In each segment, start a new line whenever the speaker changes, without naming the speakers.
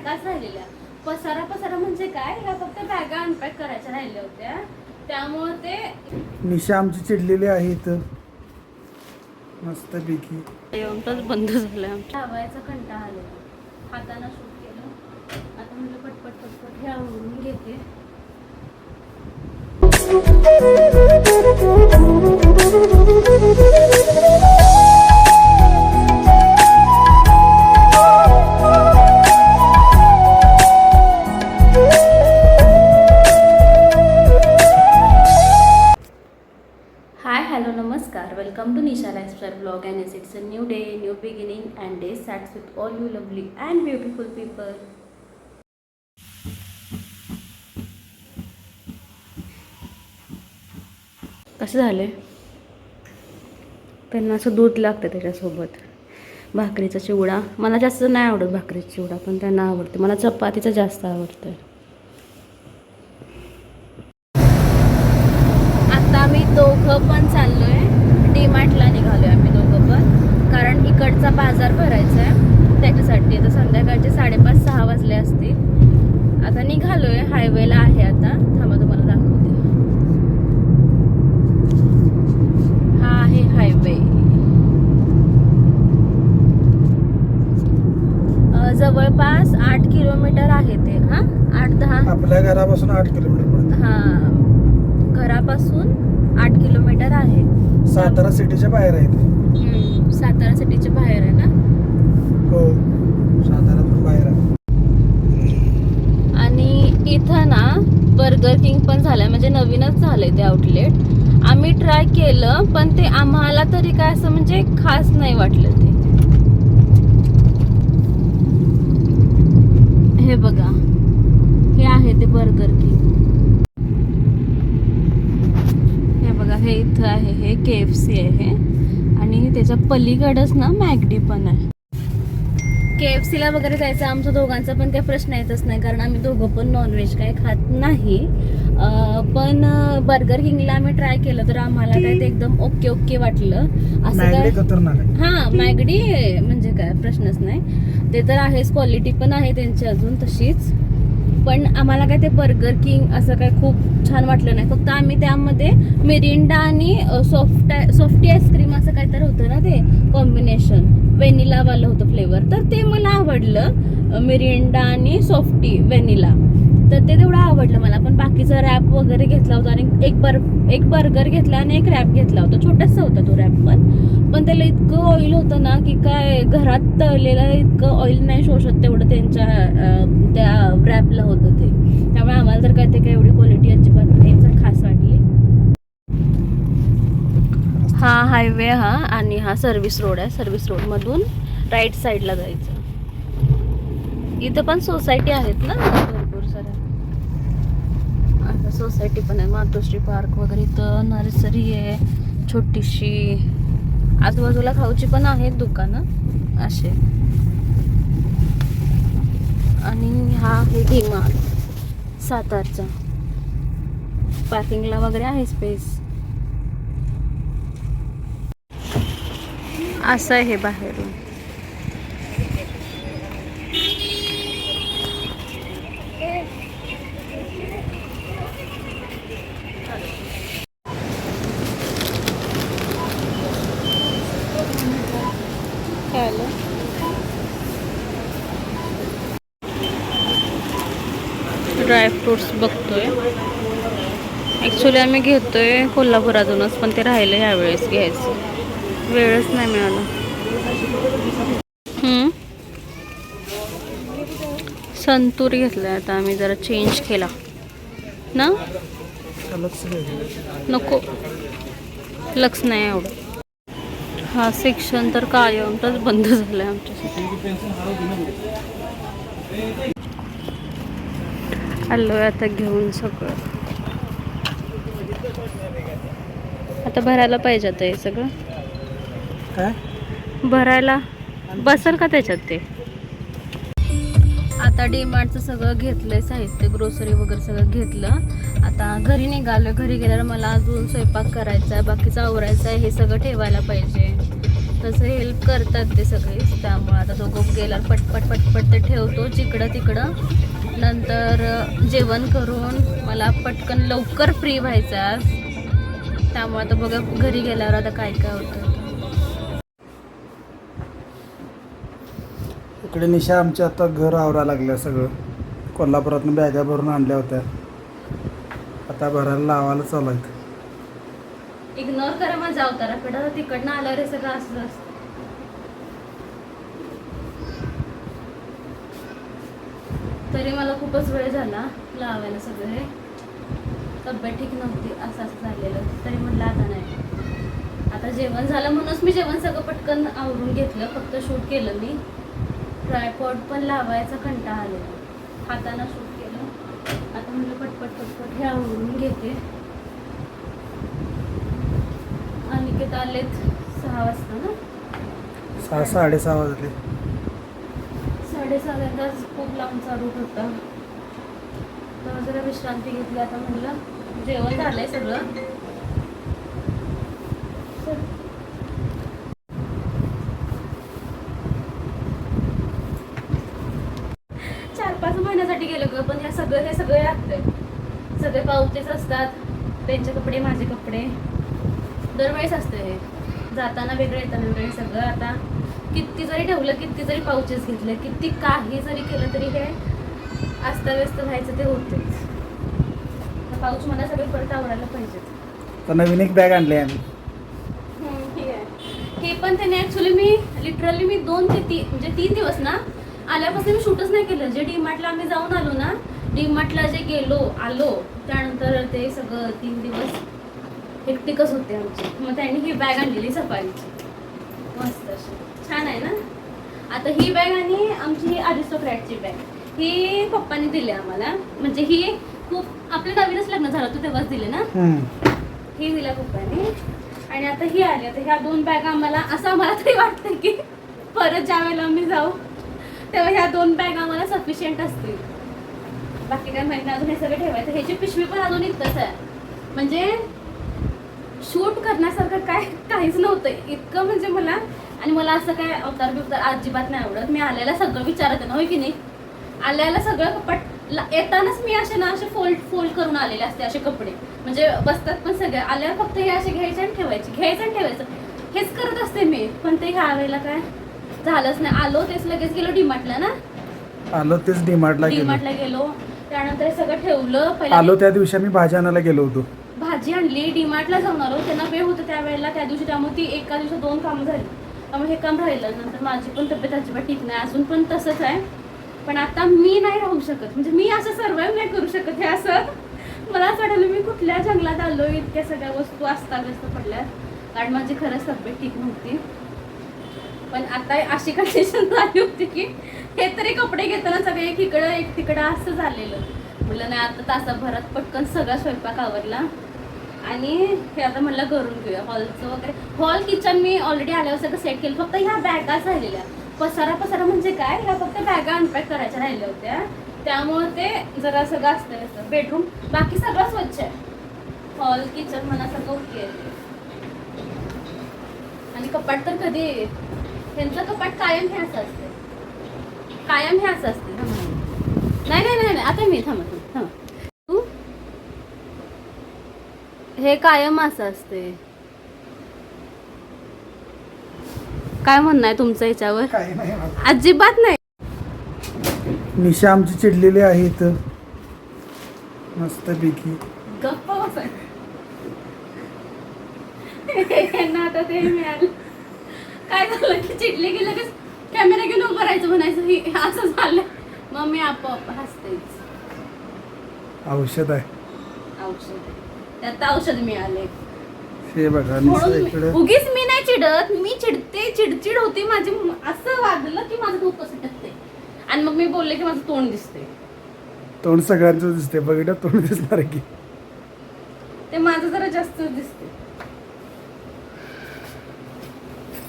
बॅगाच राहिलेल्या. पसारा म्हणजे काय, ह्या फक्त बॅगा अनपॅक करायच्या राहिल्या होत्या, त्यामुळे ते
निशा आमची चिडलेली आहे इथं मस्तपैकी.
एवढंच बंद झालं आमच्या लावायचा कंटाळा आलेला. हाताने शूट केलं. आता म्हणजे पटपट हे आवरून घेते. नमस्कार, welcome to Nisha lifestyle blog and it's a new day, new beginning and day starts with all you lovely and beautiful people. कसे झाले? त्यांना असं दूध लागतं त्याच्यासोबत. भाकरीचा चिवडा मला जास्त नाही आवडत, भाकरीचा चिवडा पण त्यांना आवडते. मला चपातीचं जास्त आवडतं. आता आम्ही दोघं पण चाललोय डीमार्टला, निघालोय आम्ही दोघं पण, कारण इकडचा बाजार भरायचा आहे त्याच्यासाठी. आता संध्याकाळचे 5:30-6 वाजले असतील. आता निघालोय, हायवेला आहे आता. थांबा तुम्हाला दाखवते. हा आहे हायवे. जवळपास 8 किलोमीटर आहे ते. हा 8-10
आपल्या घरापासून 8 किलोमीटर पडतं.
हा घरापासून 8 किलोमीटर आहे.
सातारा सिटीच्या बाहेर आहे ते.
सातारा सिटीच्या बाहेर आहे ना?
हो, सातारातून बाहेर आहे.
आणि इथं ना बर्गर किंग पण झालंय, म्हणजे नवीनच झालंय ते आउटलेट. आम्ही ट्राय केलं पण ते आम्हाला तरी काय असं म्हणजे खास नाही वाटलं ते. हे बघा, हे आहे ते बर्गर किंग. हे बघा, हे इथं आहे, हे KFC आहे आणि त्याच्या पलीकडच ना मॅकडी पण आहे. KFC ला वगैरे जायचं आमच्या दोघांचा पण काही प्रश्न येतच नाही, कारण आम्ही दोघं पण नॉनव्हेज काही खात नाही. पण बर्गर किंगला आम्ही ट्राय केलं तर आम्हाला काय ते एकदम ओके वाटलं. असं काय हा मॅगडी म्हणजे काय प्रश्नच नाही. ते तर आहेच, क्वालिटी पण आहे त्यांची अजून तशीच. पण आम्हाला काय ते बर्गर किंग असं काय खूप छान वाटलं नाही. फक्त आम्ही त्यामध्ये मिरिंडा आणि सॉफ्टी आईस्क्रीम असं काहीतरी होतं ना, ते कॉम्बिनेशन व्हॅनिलावालं होतं फ्लेवर, तर ते मला आवडलं. मिरिंडा आणि सॉफ्टी व्हॅनिला, तर ते तेवढं आवडलं मला. पण बाकीचा रॅप वगैरे घेतला होता आणि एक बर्गर घेतला आणि एक रॅप घेतला होता. छोटासा होता तो रॅप पण त्याला इतकं ऑइल होतं ना की काय, घरात तळलेलं इतकं ऑइल नाही शोषत तेवढं त्यांच्या त्या रॅपला होतं ते. त्यामुळे आम्हाला तर काय ते काय एवढी क्वालिटी अजिबात नाही खास वाटली. हा हायवे हा, आणि हा सर्व्हिस रोड आहे. सर्व्हिस रोड मधून राईट साईडला जायचं. इथं पण सोसायटी आहेत ना भरपूर साऱ्या. आता सोसायटी पण आहे, मातोश्री पार्क वगैरे. इथं नर्सरी आहे छोटीशी. आजूबाजूला खाऊची पण आहेत दुकानं असे. आणि हा आहे डीमार्ट सातारचा. पार्किंगला वगैरे आहे स्पेस. असं आहे हे बाहेरून. ड्रायफ्रुट्स बघतोय. ॲक्च्युली आम्ही घेतोय कोल्हापुरातूनच, पण ते राहिलं ह्यावेळेस घ्यायचं, वेळच नाही मिळाला. संतूर घेतलाय आता आम्ही, जरा चेंज केला ना. नको, लक्स नाही आवडत. हा सेक्शन तर कायमच बंद झालाय आमच्यासाठी. आलोय आता घेऊन सगळं. आता भरायला पाहिजे आता हे सगळं.
काय
भरायला बसेल का त्याच्यात ते. आता डीमार्टचं सगळं घेतलंय, साहित्य ग्रोसरी वगैरे सगळं घेतलं. आता घरी निघालोय. घरी गेल्यावर मला अजून स्वयंपाक करायचा आहे, बाकीचं आवरायचं आहे, हे सगळं ठेवायला पाहिजे. तसं हेल्प करतात ते सगळेच. त्यामुळे आता दोघं गेल्यावर पटपट पटपट ते ठेवतो जिकडं तिकडं. नंतर जेवण करून मला पटकन लवकर फ्री व्हायचं आज. त्यामुळे आता बघा घरी गेल्यावर आता काय काय होतं.
इकडे निशा आमच्या आता घर आवरायला लागलं सगळं. कोल्हापुरातून बॅगा भरून आणल्या होत्या, आता भरायला लावायला चालू आहेत.
इग्नोर करा माझ्या अवताराकडं. तिकडनं आल्यावर हे सगळं असं असतं. तरी मला खूपच वेळ झाला लावायला सगळे. तब्येत ठीक नव्हती, असं झालेलं. तरी म्हटलं आता नाही. आता जेवण झालं म्हणूनच मी जेवण सगळं पटकन आवरून घेतलं. फक्त शूट केलं मी. ट्रायपॉड पण लावायचा कंटाळा आलेला, हाताने शूट केलं. आता म्हटलं पटपट पटपट हे आवरून घेते. अनिकेत आलेत 6 वाजता ना,
6-6:30 वाजले.
6:30 खूप लांबचा रूट होता. तर जरा विश्रांती घेतली. आता म्हटलं जेवण झालंय सगळं. 4-5 महिन्यासाठी गेलो ग, पण हे सगळे लागतंय. सगळे पावतेच असतात. त्यांचे कपडे माझे कपडे दरवेळेस असतं हे. जाताना वेगळं येताना वेगळं सगळं. आता किती जरी ठेवलं, किती जरी पाऊचेस घेतले, किती काही जरी केलं तरी हे अस्ताव्यस्त व्हायचं ते होतेच. पाऊच मला सगळे परत आवडायला पाहिजेत.
तर नवीन एक बॅग आणली आम्ही.
ठीक आहे. हे पण त्याने ॲक्च्युली मी लिटरली 2 ते 3 दिवस ना आल्यापासून मी शूटच नाही केलं. जे डीमार्टला आम्ही जाऊन आलो ना, डीमार्टला जे आलो त्यानंतर ते सगळं 3 दिवस हेक्टिकच होते आमची. मग त्यांनी ही बॅग आणलेली सफारीची, मस्त अशी छान आहे ना. आता ही बॅग आणि आमची ही अरिस्टोक्रॅटची बॅग ही पप्पांनी दिली आम्हाला. म्हणजे ही खूप आपलं नवीनच लग्न झालं तू तेव्हाच दिले ना. ही दिल्या पप्पांनी. आणि आता ही आली. आता ह्या 2 बॅग आम्हाला तरी वाटतं की परत ज्या वेळेला आम्ही जाऊ तेव्हा ह्या 2 बॅग आम्हाला सफिशियंट असतील. बाकी काय माहिती नाही. अजून हे सगळं ठेवायचं. ह्याची पिशवी पण अजून इतकंच आहे. म्हणजे शूट करण्यासारखं काहीच नव्हतं इतकं. म्हणजे मला असं काय अवतार बिवतार अजिबात नाही आवडत. मी आल्याला सगळं विचारते ना, होय की नाही. आल्याला सगळं येतानाच मी असे फोल्ड करून आलेले असते असे कपडे. म्हणजे बसतात पण सगळे. आल्यावर फक्त हे असे घ्यायचे आणि ठेवायचं हेच करत असते मी. पण ते ह्या वेळेला काय झालंच नाही. आलो तेच लगेच गेलो डीमार्टला ना. डीमार्टला गेलो. त्यानंतर हे सगळं ठेवलं.
आलो त्या दिवशी आम्ही भाजी आणायला गेलो होतो.
भाजी आणली. डीमार्टला जाऊन आलो. त्यांना वेळ होतं त्या दिवशी. त्यामुळे ती एका दिवसात 2 कामं झाली. त्यामुळे हे काम राहिलं. नंतर माझी पण तब्येत अजिबात ठीक नाही. अजून पण तसंच आहे. पण आता मी नाही राहू शकत. म्हणजे मी असं सर्वाइव्ह नाही करू शकत. हे असं मला असं वाटलं मी कुठल्या जंगलात आलो. इतक्या सगळ्या वस्तू अस्ताव्यस्त पडल्यात. कारण माझी खरंच तब्येत ठीक नव्हती. पण आता अशी कंडिशन झाली होती की हे तरी कपडे घेताना सगळे एक तिकडं असं झालेलं. म्हटलं नाही आता तासाभरात पटकन सगळा स्वयंपाक आवरला. आणि हे आता म्हटलं करून घेऊया हॉलचं वगैरे. हॉल किचन मी ऑलरेडी आल्यावर सगळं सेट केलं. फक्त ह्या बॅगाच राहिलेल्या. पसारा म्हणजे काय, ह्या फक्त बॅगा अनपॅक करायच्या राहिल्या होत्या. त्यामुळे ते जरा सगळं असतं. बेडरूम बाकी सगळं स्वच्छ आहे. हॉल किचन म्हणा सगळं ओके आहे. आणि कपाट तर कधी ह्यांचं कपाट कायम हे असं असते. नाही आता मी थांबा तू हे कायम असं असते. काय म्हणणं आहे तुमचं याच्यावर?
काही नाही.
अजिबात नाही.
निशा आमची चिडलेली आहे इथं मस्त पैकी.
गप्प बसा. यांना आता ते मिळालं. काय झालं की चिडले की लगेच कॅमेरा घेऊन उभं राहायचं म्हणायचं असं झालं. मग मी आपोआप हसतेच.
औषध आहे.
त्यात औषध मिळाले.
हे बघा निशा इकडे.
उगीच मी नाही चिडत. मी चिडते. चिडचिड होती माझी. असं वागलं की माझं डोकं सटकते. आणि मग मी बोलले की माझं तोंड दिसते.
तोंड सगळ्यांचं दिसते. बघितलं तोंड दिसणार की
ते माझं जरा जास्त दिसते.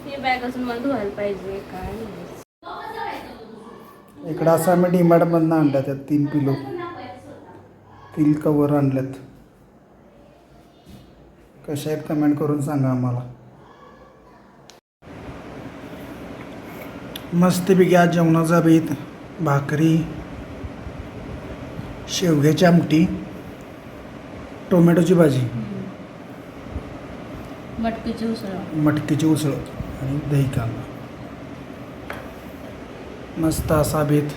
हे बॅग अजून मला धुवायला पाहिजे. काय
इकडं असं आम्ही डीमार्ट मधनं आणल्या. त्यात 3 पिलो 3 कवर आणल्यात. कशा आहेत कमेंट करून सांगा आम्हाला. मस्तपैकी आज जेवणाचा बेत, भाकरी, शेवग्याची आमटी, टोमॅटोची भाजी,
मटकीची उसळ.
मटकीची उसळ आणि दही कांदा. मस्त असा बेत.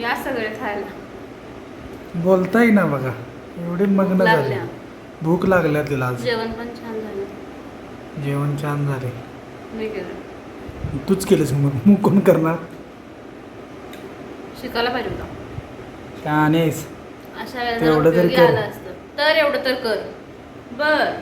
या सगळे खायला.
बोलताय ना बघा, एवढी मग्न झाली.
लागल्या.
भूक लागल्या तिला आज.
जेवण पण छान झालं.
जेवण छान झाले.
मी केलं.
तूच केलंस मग कोण करणार?
शिकायला पाहिजे होता.
छान आहेस.
अशा वेळेला
तेवढं तरी
उपयोगी
कर.
आलं असतं. तर एवढं तर कर. बर